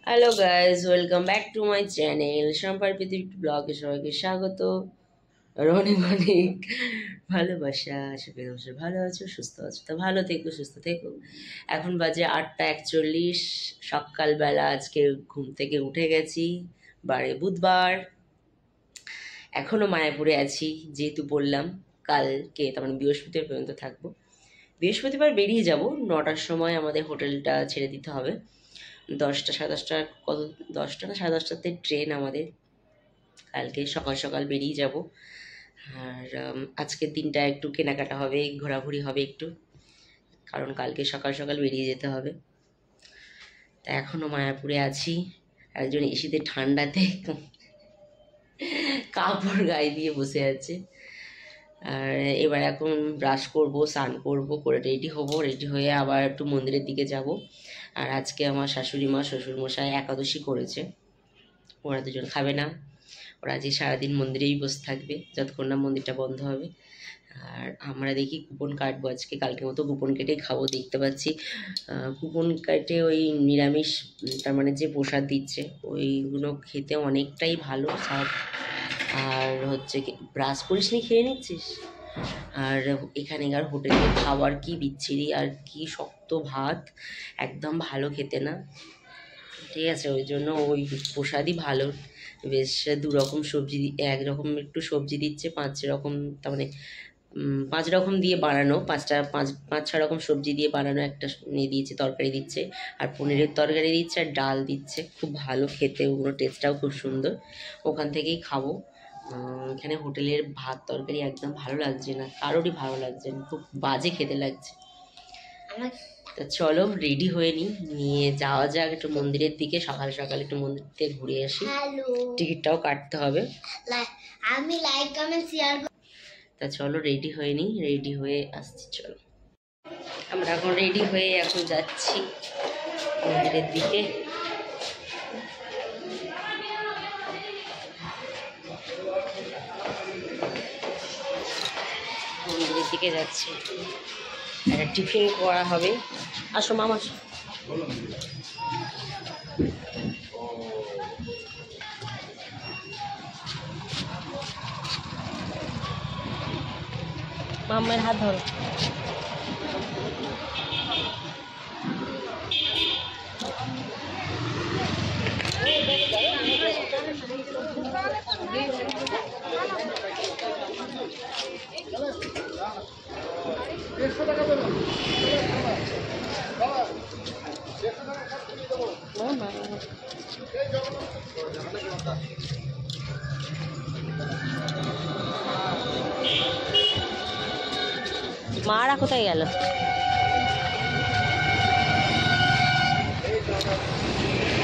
Hello guys, welcome back to my channel সাম্পার পৃথিবী ব্লগে সবাইকে স্বাগত। আর অনেক অনেক ভালোবাসা। আশা করি অবশ্যই ভালো আছো, সুস্থ আছো। তো ভালো থেকো, সুস্থ থেকো। এখন বাজে 8টা 41 সকালবেলা। আজকে ঘুম থেকে উঠে গেছি, বারে বুধবার। এখনও মায়াপুরে আছি, যেহেতু বললাম কালকে তার মানে বৃহস্পতিবার পর্যন্ত থাকবো। বৃহস্পতিবার বেরিয়ে যাব, 9টার সময় আমাদের হোটেলটা ছেড়ে দিতে হবে। 10টা 10:30 কত, 10টা না 10:30তে ট্রেন আমাদের। কালকে সকাল সকাল বেরিয়ে যাব। আর আজকের দিনটা একটু কেনাকাটা হবে, ঘোরাঘুরি হবে একটু, কারণ কালকে সকাল সকাল বেরিয়ে যেতে হবে। তা এখনও মায়াপুরে আছি, একজন এসিতে ঠান্ডাতে কাপড় গায়ে দিয়ে বসে আছে। আর এবার এখন ব্রাশ করব, স্নান করব, করে রেডি হব। রেডি হয়ে আবার একটু মন্দিরের দিকে যাব। আর আজকে আমার শাশুড়ি মা শ্বশুরমশাই একাদশী করেছে, ওরা দুজন খাবে না। ওরা আজকে সারাদিন মন্দিরেই বসে থাকবে যতক্ষণ না মন্দিরটা বন্ধ হবে। আর আমরা দেখি কুপন কাটবো আজকে, কালকে মতো কুপন কেটেই খাবো। দেখতে পাচ্ছি কুপন কাটে ওই নিরামিষ, তার মানে যে প্রসাদ দিচ্ছে ওইগুলো খেতে অনেকটাই ভালো স্বাদ। আর হচ্ছে কি, ব্রাশ করিস নি, খেয়ে নিচ্ছিস? আর এখানেকার হোটেলের খাবার কি বিচ্ছিরি, আর কি শক্ত ভাত, একদম ভালো খেতে না। ঠিক আছে, ওই জন্য ওই প্রসাদই ভালো। বেশ 2 রকম সবজি, একরকম একটু সবজি দিচ্ছে, 5 রকম, তার মানে 5 রকম দিয়ে বানানো, 5-6 রকম সবজি দিয়ে বানানো একটা দিয়েছে, তরকারি দিচ্ছে, আর পনিরের তরকারি দিচ্ছে, আর ডাল দিচ্ছে। খুব ভালো খেতে, ওগুলো টেস্টটাও খুব সুন্দর। ওখান থেকেই খাবো। এখানে হোটেলের ভাত তরকারি একদম ভালো লাগছে না, কারোরই ভালো লাগছে না, খুব বাজে খেতে লাগছে। তা চলো রেডি হয়ে নিয়ে যাওয়া যাক একটু মন্দিরের দিকে। সকাল সকাল একটু মন্দির থেকে ঘুরে আসি, টিকিটটাও কাটতে হবে। আমি লাইক কমেন্ট শেয়ার। তা চলো রেডি হয়ে রেডি হয়ে আসছি। চলো আমরা এখন রেডি হয়ে এখন যাচ্ছি মন্দিরের দিকে। মন্দিরের দিকে যাচ্ছি, একটা টিফিন করা হবে। আসো মামা, মামের হাত ধরো। মারা কোথায় গেল?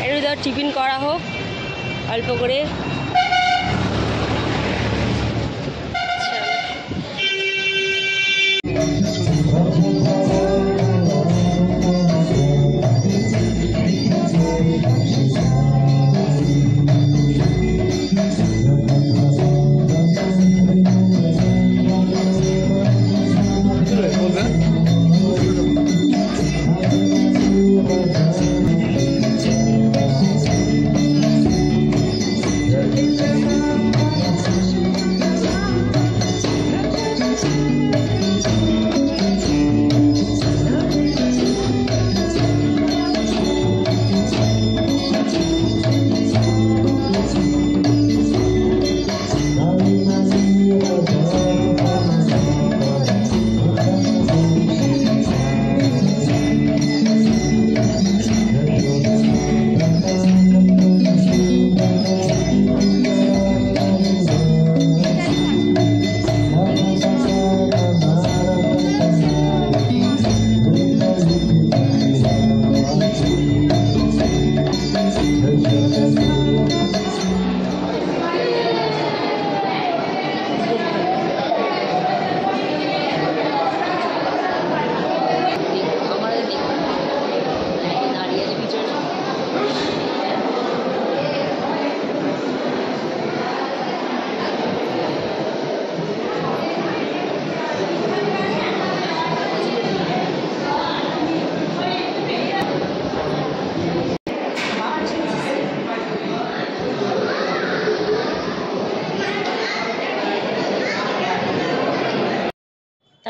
একটু ধর টিফিন করা হোক অল্প করে।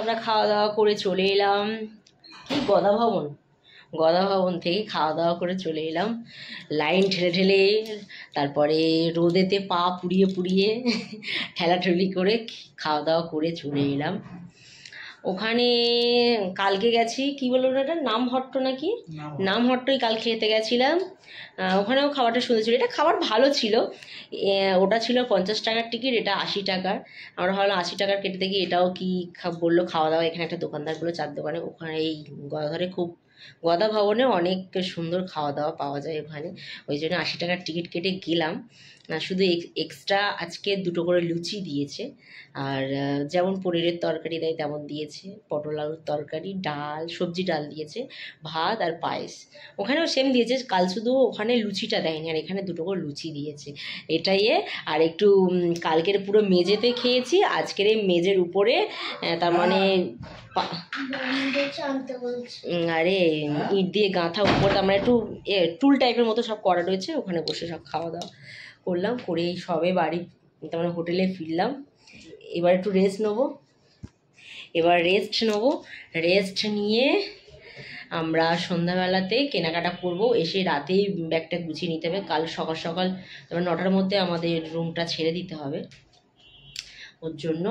আমরা খাওয়া দাওয়া করে চলে এলাম কি গদা ভবন থেকে খাওয়া দাওয়া করে চলে এলাম লাইন ঠেলে ঠেলে, তারপরে রোদেতে পা পুড়িয়ে পুড়িয়ে ঠেলাঠেলি করে খাওয়া দাওয়া করে চলে এলাম। ওখানে কালকে গেছি, কি বললো এটা নামহট্ট নাকি, নামহট্টই কাল খেতে গেছিলাম। ওখানেও খাবারটা সুন্দর ছিল, এটা খাবার ভালো ছিল। ওটা ছিল 50 টাকার টিকিট, এটা 80 টাকার। আমরা ভাবলাম 80 টাকার কেটে দেখি এটাও কি বললো খাওয়া দাওয়া। এখানে একটা দোকানদার বললো চার দোকানে, ওখানে এই গদাধরে খুব গদা ভবনে অনেক সুন্দর খাওয়া দাওয়া পাওয়া যায় ওখানে, ওই জন্য 80 টাকার টিকিট কেটে গেলাম। শুধু এক্সট্রা আজকে 2টো করে লুচি দিয়েছে, আর যেমন পনিরের তরকারি দেয় তেমন দিয়েছে, পটল আলুর তরকারি, ডাল, সবজি ডাল দিয়েছে, ভাত আর পায়েস। ওখানেও সেম দিয়েছে, কাল শুধু ওখানে লুচিটা দেয়নি, আর এখানে 2টো করে লুচি দিয়েছে। এটাই আর একটু কালকের পুরো মেঝেতে খেয়েছি, আজকের এই মেঝের উপরে তার মানে আরে ইট দিয়ে গাঁথা উপর, তার মানে একটু টুল টাইপের মতো সব করা রয়েছে, ওখানে বসে সব খাওয়া দাওয়া করলাম, করে সবে বাড়ি তার মানে হোটেলে ফিরলাম। এবার একটু রেস্ট নেবো, রেস্ট নিয়ে আমরা সন্ধ্যাবেলাতে কেনাকাটা করব, এসে রাতেই ব্যাগটা গুছিয়ে নিতে হবে। কাল সকাল সকাল তারপর 9টার মধ্যে আমাদের রুমটা ছেড়ে দিতে হবে, ওর জন্য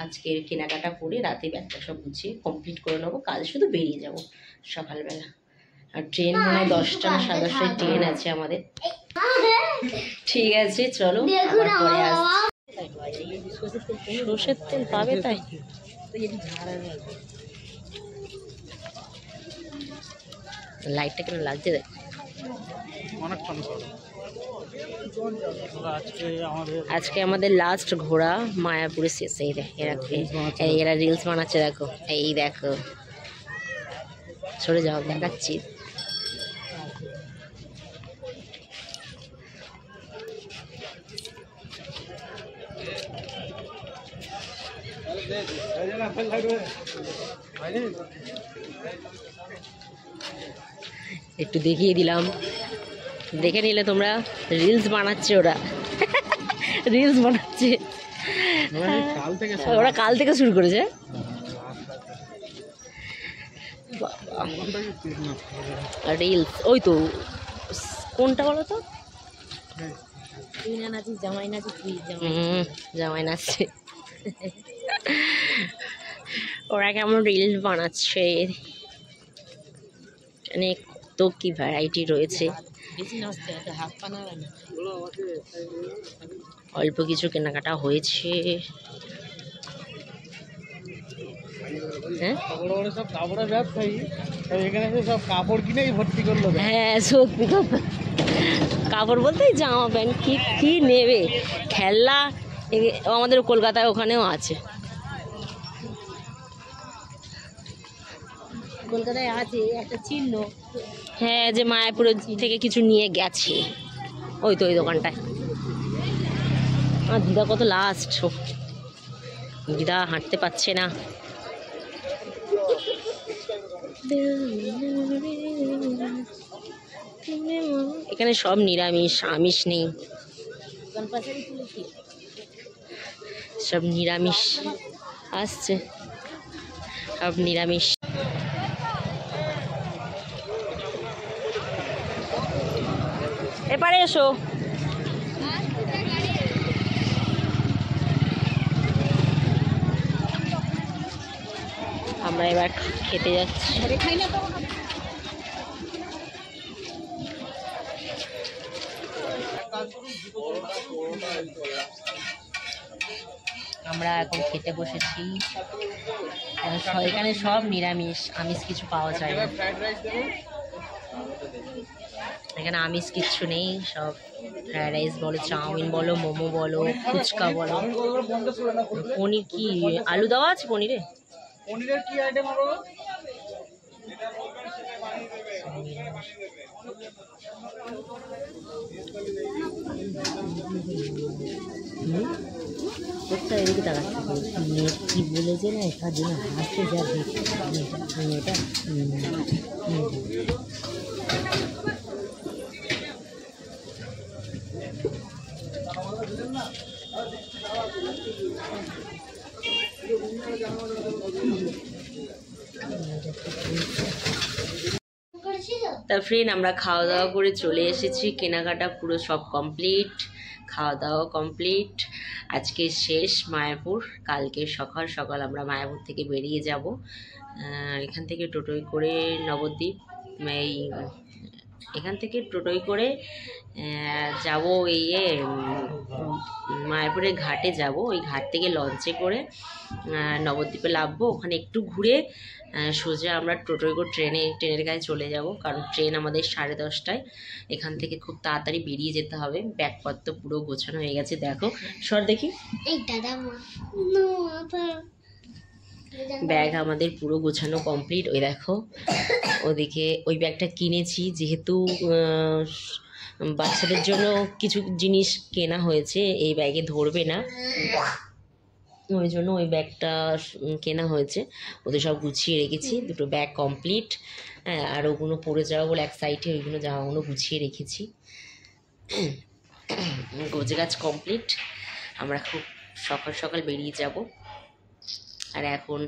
আজকে কেনাকাটা করে রাতে ব্যাগটা সব গুছিয়ে কমপ্লিট করে নেবো। কাল শুধু বেরিয়ে যাব সকালবেলা, আর ট্রেন মনে হয় 10টা না 10:30টায় ট্রেন আছে আমাদের। ঠিক আছে চলো, আবার পরে আসছি। সর্ষের তেল পাবে তাই লাইটটা কেন লাগছে দেখ। আজকে আমাদের লাস্ট ঘোরা মায়াপুরে শেষ। এই দেখ এরা রিলস বানাচ্ছে, দেখো এই দেখো, সরে যাও দেখাচ্ছি। একটু দেখিয়ে দিলাম, দেখে নিলে তোমরা। রিলস বানাচ্ছে ওরা, রিলস বানাচ্ছে ওরা কাল থেকে শুরু করেছে। রিলস ওই তো কোনটা বলো তো, তুই না নাচিস জামাই নাচিস, তুই জামাই নাচছে। ওরা কেমন রিলস বানাচ্ছে, মানে তো কি ভ্যারাইটি রয়েছে। অল্প কিছু কেনাকাটা হয়েছে। হ্যাঁ সত্যি কথা, কাপড় বলতে জামা প্যান্ট কি কি নেবে, খেলনা আমাদের কলকাতায় ওখানেও আছে, কলকাতায় আছে একটা চিহ্ন, হ্যাঁ, যে মায়াপুরের থেকে কিছু নিয়ে গেছে, ওই তো ওই দোকানটায়। আমার দিদা কত লাস্ট, দিদা হাঁটতে পারছে না। এখানে সব নিরামিষ, আমিষ নেই, সব নিরামিষ আসছে, সব নিরামিষ। এপারে এসো, আমরা এবার খেতে যাচ্ছি। আমরা এখন খেতে বসেছি, এখানে সব নিরামিষ, আমিষ কিছু পাওয়া যায় না, এখানে আমিষ কিচ্ছু নেই, সব ফ্রাইড রাইস বলো, চাউমিন বলো, মোমো বলো, ফুচকা বলো। পনির কি আলু দেওয়া আছে পনিরে? পনিরের কি আইটেম হবে? এদিকে তাকাচ্ছে, কি বলেছে না, এটার জন্য হাসতে যাবে এটা। তা ফ্রেন্ড আমরা খাওয়া দাওয়া করে চলে এসেছি, কেনাকাটা পুরো সব কমপ্লিট, খাওয়া দাওয়া কমপ্লিট। আজকে শেষ মায়াপুর, কালকে সকাল সকাল আমরা মায়াপুর থেকে বেরিয়ে যাব। এখান থেকে টোটোয় করে নবদ্বীপ, এই এখান থেকে টোটোয় করে যাব মায়াপুরের ঘাটে যাব। ওই ঘাট থেকে লঞ্চে করে নবদ্বীপে নামবো, ওখানে একটু ঘুরে সোজা আমরা টোটোয় করে ট্রেনের কাছে চলে যাব, কারণ ট্রেন আমাদের 10:30টায়। এখান থেকে খুব তাড়াতাড়ি বেরিয়ে যেতে হবে। ব্যাগপত্র পুরো গোছানো হয়ে গেছে, দেখো সর দেখি। ব্যাগ আমাদের পুরো গোছানো কমপ্লিট। ওই দেখো ওদিকে ওই ব্যাগটা কিনেছি, যেহেতু বাচ্চাদের জন্য কিছু জিনিস কেনা হয়েছে, এই ব্যাগে ধরবে না, ওই জন্য ওই ব্যাগটা কেনা হয়েছে। ওদের সব গুছিয়ে রেখেছি, দুটো ব্যাগ কমপ্লিট। হ্যাঁ, আর ওগুলো পড়ে যাওয়া বলে এক সাইডে ওইগুলো জামাগুলো গুছিয়ে রেখেছি। গোছ গাছ কমপ্লিট। আমরা খুব সকাল সকাল বেরিয়ে যাব। আর এখন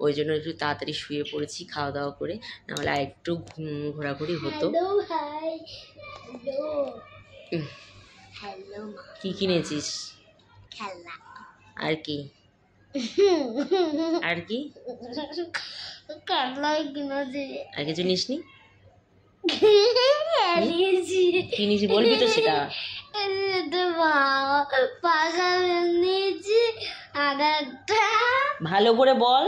ওই জন্য একটু তাড়াতাড়ি শুয়ে পড়েছি খাওয়া দাওয়া করে, নাহলে আর একটু ঘোরাঘুরি হতো। কি কিনেছিস? খেলনা। আর কি আর কি আর কিছু নিসনি? কিনেছি বলবি তো সেটা। ভালো করে বল।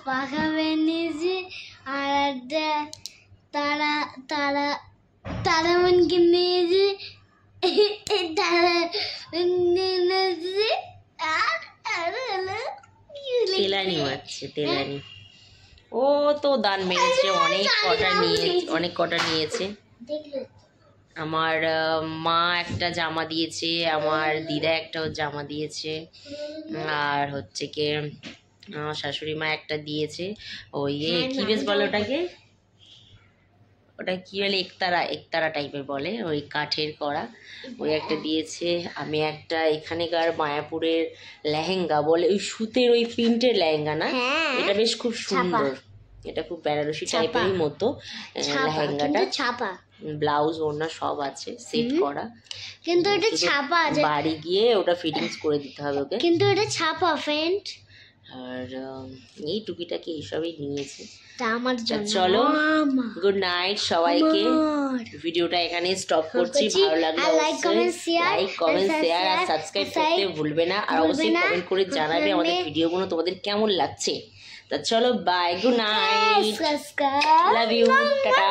পাখা বেনিয়েছি আর একটা তারা মন কিনেছি, তেলানি মারছে, তেলানি। ও তো দান মেরেছে, অনেক কটা নিয়েছে। আমার মা একটা জামা দিয়েছে, আমার দিদা একটা জামা দিয়েছে, আর হচ্ছে কি আমার শাশুড়ি মা একটা দিয়েছে। ওই কি বেশ বলে ওটাকে, ওটা কি বলে, একতারা টাইপের বলে, ওই কাঠের করা, ওই একটা দিয়েছে। আমি একটা এখানেকার মায়াপুরের লেহেঙ্গা বলে, ওই সুতের ওই প্রিন্টের লেহেঙ্গা না, এটা বেশ খুব সুন্দর, এটা খুব বেনারসি টাইপেরই মতো লেহেঙ্গাটা, ছাপা ব্লাউজ ওড়না সব আছে সেট করা, কিন্তু এটা ছাপা আছে, বাড়ি গিয়ে ওটা ফিটিংস করে দিতে হবে ওকে, কিন্তু এটা ছাপা ফ্রেন্ড। আর এই টুপিটাকে এইসবই নিয়েছে। চলো, গুড নাইট সবাইকে। ভিডিওটা এখানে স্টপ করছি। ভালো লাগলে লাইক কমেন্ট শেয়ার আর সাবস্ক্রাইব করতে ভুলবে না, আর অবশ্যই কমেন্ট করে জানাবে আমাদের ভিডিওগুলো তোমাদের কেমন লাগছে। তা চলো, bye, good night, love you, tata.